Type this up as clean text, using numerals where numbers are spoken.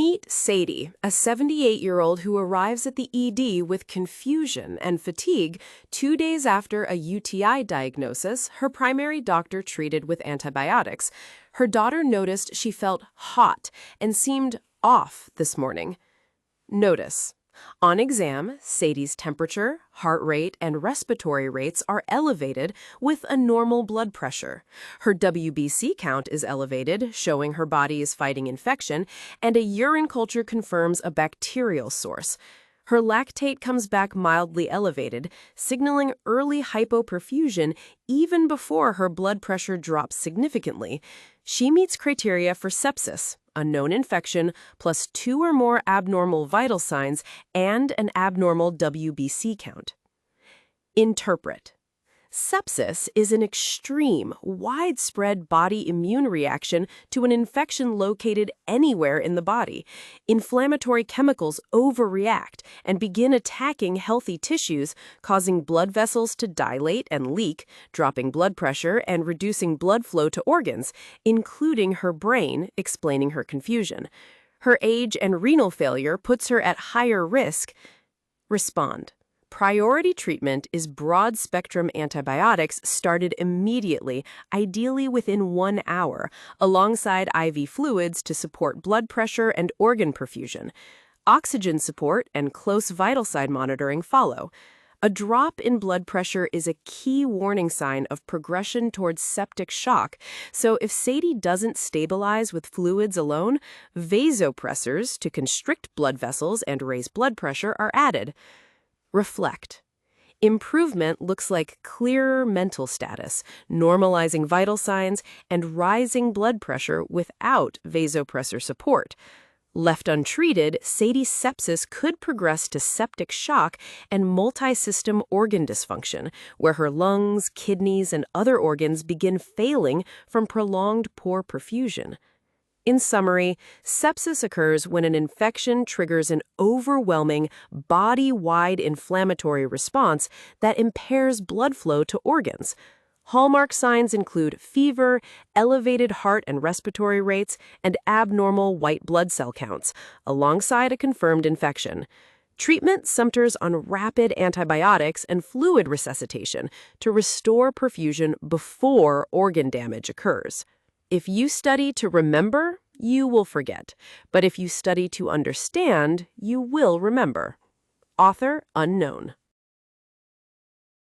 Meet Sadie, a 78-year-old who arrives at the ED with confusion and fatigue 2 days after a UTI diagnosis her primary doctor treated with antibiotics. Her daughter noticed she felt hot and seemed off this morning. Notice: on exam, Sadie's temperature, heart rate, and respiratory rates are elevated with a normal blood pressure. Her WBC count is elevated, showing her body is fighting infection, and a urine culture confirms a bacterial source. Her lactate comes back mildly elevated, signaling early hypoperfusion even before her blood pressure drops significantly. She meets criteria for sepsis, a known infection, plus 2 or more abnormal vital signs and an abnormal WBC count. Interpret: sepsis is an extreme, widespread body immune reaction to an infection located anywhere in the body. Inflammatory chemicals overreact and begin attacking healthy tissues, causing blood vessels to dilate and leak, dropping blood pressure and reducing blood flow to organs, including her brain, explaining her confusion. Her age and renal failure puts her at higher risk. Respond: priority treatment is broad-spectrum antibiotics started immediately, ideally within 1 hour, alongside IV fluids to support blood pressure and organ perfusion. Oxygen support and close vital sign monitoring follow. A drop in blood pressure is a key warning sign of progression towards septic shock, so if Sadie doesn't stabilize with fluids alone, vasopressors to constrict blood vessels and raise blood pressure are added. Reflect: improvement looks like clearer mental status, normalizing vital signs, and rising blood pressure without vasopressor support. Left untreated, Sadie's sepsis could progress to septic shock and multi-system organ dysfunction, where her lungs, kidneys, and other organs begin failing from prolonged poor perfusion. In summary, sepsis occurs when an infection triggers an overwhelming, body-wide inflammatory response that impairs blood flow to organs. Hallmark signs include fever, elevated heart and respiratory rates, and abnormal white blood cell counts, alongside a confirmed infection. Treatment centers on rapid antibiotics and fluid resuscitation to restore perfusion before organ damage occurs. If you study to remember, you will forget. But if you study to understand, you will remember. Author unknown.